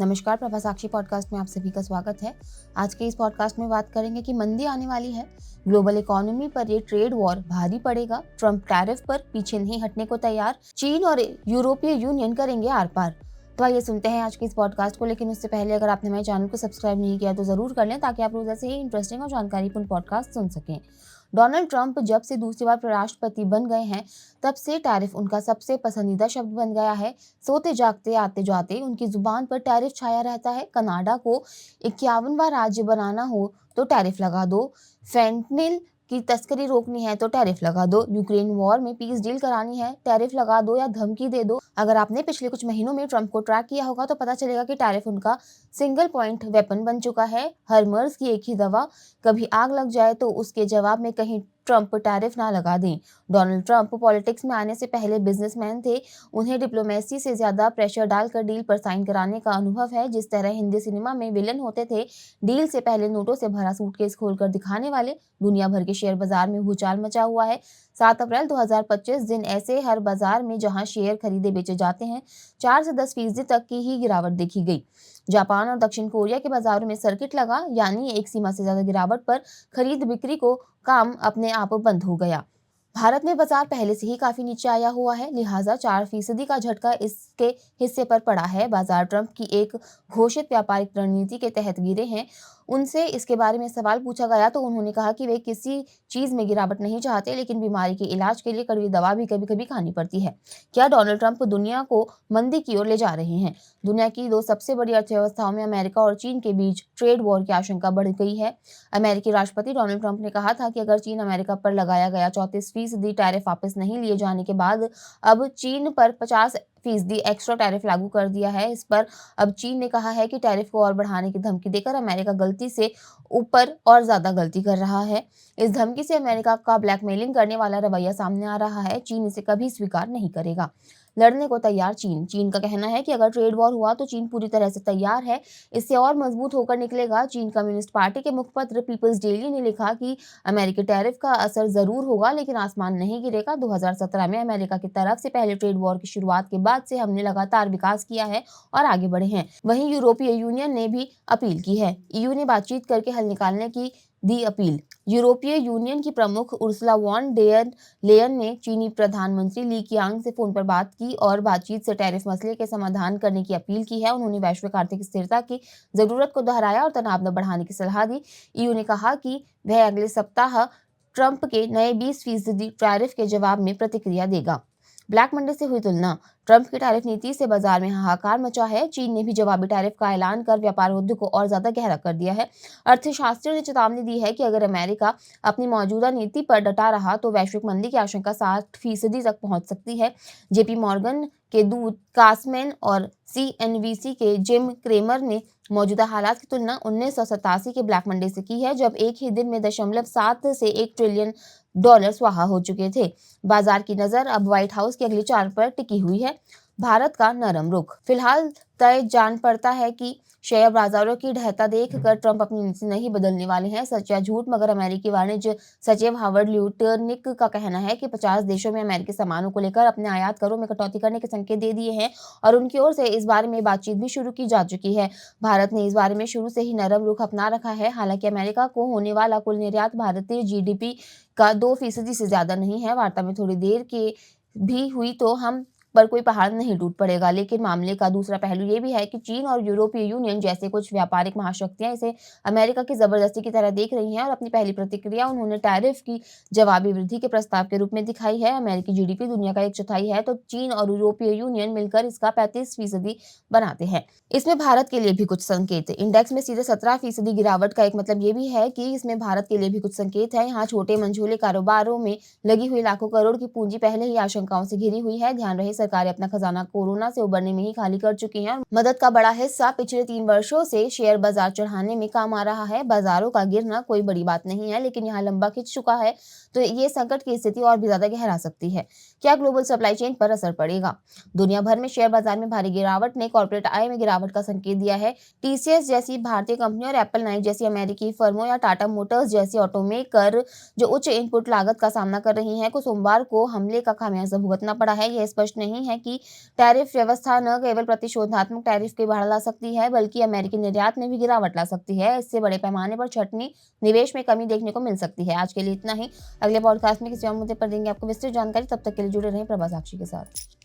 नमस्कार, प्रभा साक्षी पॉडकास्ट में आप सभी का स्वागत है। आज के इस पॉडकास्ट में बात करेंगे कि मंदी आने वाली है, ग्लोबल इकोनॉमी पर ये ट्रेड वॉर भारी पड़ेगा, ट्रंप टैरिफ पर पीछे नहीं हटने को तैयार, चीन और यूरोपीय यूनियन करेंगे आर पार। तो आइए सुनते हैं आज के इस पॉडकास्ट को। लेकिन उससे पहले अगर आपने मेरे चैनल को सब्सक्राइब नहीं किया तो जरूर कर लें, ताकि आप रोज ऐसे ही इंटरेस्टिंग और जानकारीपूर्ण पॉडकास्ट सुन सकें। डोनाल्ड ट्रंप जब से दूसरी बार राष्ट्रपति बन गए हैं, तब से टैरिफ उनका सबसे पसंदीदा शब्द बन गया है। सोते जागते आते जाते उनकी जुबान पर टैरिफ छाया रहता है। कनाडा को 51वां राज्य बनाना हो तो टैरिफ लगा दो, फेंटनिल की तस्करी रोकनी है तो टैरिफ लगा दो, यूक्रेन वॉर में पीस डील करानी है टैरिफ लगा दो या धमकी दे दो। अगर आपने पिछले कुछ महीनों में ट्रंप को ट्रैक किया होगा तो पता चलेगा कि टैरिफ उनका सिंगल पॉइंट वेपन बन चुका है। हर मर्ज की एक ही दवा, कभी आग लग जाए तो उसके जवाब में कहीं ट्रंप टैरिफ ना लगा दें। डोनाल्ड ट्रंप पॉलिटिक्स में आने से पहले बिजनेसमैन थे। उन्हें डिप्लोमेसी से ज्यादा प्रेशर डालकर डील पर साइन कराने का अनुभव है। जिस तरह हिंदी सिनेमा में विलन होते थे, डील से पहले नोटों से भरा सूटकेस खोलकर दिखाने वाले, दुनिया भर के शेयर बाजार में भूचाल मचा हुआ है। 7 अप्रैल 2025 दिन ऐसे हर बाजार में जहां शेयर खरीदे बेचे जाते हैं, 4 से 10% तक की ही गिरावट देखी गई। जापान और दक्षिण कोरिया के बाजारों में सर्किट लगा, यानी एक सीमा से ज्यादा गिरावट पर खरीद बिक्री को काम अपने आप बंद हो गया। भारत में बाजार पहले से ही काफी नीचे आया हुआ है, लिहाजा 4% का झटका इसके हिस्से पर पड़ा है। बाजार ट्रंप की एक घोषित व्यापारिक रणनीति के तहत गिरे हैं। उनसे इसके बारे में सवाल पूछा गया तो उन्होंने कहा कि वे किसी चीज में गिरावट नहीं चाहते, लेकिन बीमारी के इलाज के लिए कड़वी दवा भी कभी कभी खानी पड़ती है। क्या डोनाल्ड ट्रंप दुनिया को मंदी की ओर ले जा रहे हैं? दुनिया की दो सबसे बड़ी अर्थव्यवस्थाओं में अमेरिका और चीन के बीच ट्रेड वॉर की आशंका बढ़ गई है। अमेरिकी राष्ट्रपति डोनाल्ड ट्रंप ने कहा था कि अगर चीन अमेरिका पर लगाया गया 34% टैरिफ वापस नहीं लिए जाने के बाद अब चीन पर 50% एक्स्ट्रा टैरिफ लागू कर दिया है। इस पर अब चीन ने कहा है कि टैरिफ को और बढ़ाने की धमकी देकर अमेरिका गलती से ऊपर और ज्यादा गलती कर रहा है। इस धमकी से अमेरिका का ब्लैकमेलिंग करने वाला रवैया सामने आ रहा है। चीन इसे कभी स्वीकार नहीं करेगा। लड़ने को तैयार चीन। चीन का कहना है कि अगर ट्रेड वॉर हुआ तो चीन पूरी तरह से तैयार है, इससे और मजबूत होकर निकलेगा। चीन कम्युनिस्ट पार्टी के मुखपत्र पीपल्स डेली ने लिखा कि अमेरिकी टैरिफ का असर जरूर होगा, लेकिन आसमान नहीं गिरेगा। 2017 में अमेरिका की तरफ से पहले ट्रेड वॉर की शुरुआत के बाद से हमने लगातार विकास किया है और आगे बढ़े हैं। वहीं यूरोपीय यूनियन ने भी अपील की है। ईयू ने बातचीत करके हल निकालने की दी अपील। यूरोपीय यूनियन की प्रमुख उर्सुला वॉन डेर लेयन ने चीनी प्रधानमंत्री ली कीयांग से फोन पर बात की और बातचीत से टैरिफ मसले के समाधान करने की अपील की है। उन्होंने वैश्विक आर्थिक स्थिरता की जरूरत को दोहराया और तनाव न बढ़ाने की सलाह दी। ईयू ने कहा कि वह अगले सप्ताह ट्रंप के नए 20% टैरिफ के जवाब में प्रतिक्रिया देगा। ब्लैक मंडे से हुई तुलना। ट्रंप की टैरिफ नीति से बाजार में हाहाकार मचा है। चीन ने भी जवाबी टैरिफ का ऐलान कर व्यापार युद्ध को और ज्यादा गहरा कर दिया है। अर्थशास्त्रियों ने चेतावनी दी है कि अगर अमेरिका अपनी मौजूदा नीति पर डटा रहा तो वैश्विक मंदी की आशंका 60% तक पहुंच सकती है। जेपी मॉर्गन के दूत कासमैन और CNBC के जिम क्रेमर ने मौजूदा हालात की तुलना 1987 के ब्लैक मंडे से की है, जब एक ही दिन में 0.7 से 1 ट्रिलियन डॉलर स्वाहा हो चुके थे। बाजार की नजर अब व्हाइट हाउस की अगली चाल पर टिकी हुई है। भारत का नरम रुख। फिलहाल तय जान पड़ता है कि शेयर बाजारों की ढहता देखकर ट्रंप अपनी नीति नहीं बदलने वाले हैं। सच या झूठ, मगर अमेरिकी वाणिज्य सचिव हावर्ड ल्यूटरनिक का कहना है कि 50 देशों में अमेरिकी सामानों को लेकर अपने आयात करों में कटौती करने के संकेत दे दिए हैं और उनकी ओर से इस बारे में बातचीत भी शुरू की जा चुकी है। भारत ने इस बारे में शुरू से ही नरम रुख अपना रखा है। हालांकि अमेरिका को होने वाला कुल निर्यात भारतीय GDP का 2% से ज्यादा नहीं है। वार्ता में थोड़ी देर के भी हुई तो हम पर कोई पहाड़ नहीं टूट पड़ेगा। लेकिन मामले का दूसरा पहलू ये भी है कि चीन और यूरोपीय यूनियन जैसे कुछ व्यापारिक महाशक्तियां इसे अमेरिका की जबरदस्ती की तरह देख रही हैं और अपनी पहली प्रतिक्रिया उन्होंने टैरिफ की जवाबी वृद्धि के प्रस्ताव के रूप में दिखाई है। अमेरिकी GDP दुनिया का 1/4 है, तो चीन और यूरोपीय यूनियन मिलकर इसका 35% बनाते हैं। इसमें भारत के लिए भी कुछ संकेत है। इंडेक्स में सीधे 17% गिरावट का एक मतलब ये भी है कि इसमें भारत के लिए भी कुछ संकेत है। यहाँ छोटे मंझोले कारोबारों में लगी हुई लाखों करोड़ की पूंजी पहले ही आशंकाओं से घिरी हुई है। ध्यान रहे, सरकारें अपना खजाना कोरोना से उबरने में ही खाली कर चुकी हैं और मदद का बड़ा हिस्सा पिछले 3 वर्षों से शेयर बाजार चढ़ाने में काम आ रहा है। बाजारों का गिरना कोई बड़ी बात नहीं है, लेकिन यहाँ लंबा खिंच चुका है तो ये संकट की स्थिति और भी ज्यादा गहरा सकती है। क्या ग्लोबल सप्लाई चेन पर असर पड़ेगा? दुनिया भर में शेयर बाजार में भारी गिरावट ने कॉर्पोरेट आय में गिरावट का संकेत दिया है। TCS जैसी भारतीय कंपनी और एप्पल नाइक जैसी अमेरिकी फर्मों या टाटा मोटर्स जैसी ऑटोमेकर जो उच्च इनपुट लागत का सामना कर रही हैं, को सोमवार को हमले का खामियाजा भुगतना पड़ा है। यह स्पष्ट नहीं नहीं है कि टैरिफ व्यवस्था न केवल प्रतिशोधात्मक टैरिफ की बढ़ा ला सकती है, बल्कि अमेरिकी निर्यात में भी गिरावट ला सकती है। इससे बड़े पैमाने पर छंटनी निवेश में कमी देखने को मिल सकती है। आज के लिए इतना ही। अगले पॉडकास्ट में किसी और मुद्दे पर देंगे आपको विस्तृत जानकारी। तब तक के लिए जुड़े रहें प्रभा साक्षी के साथ।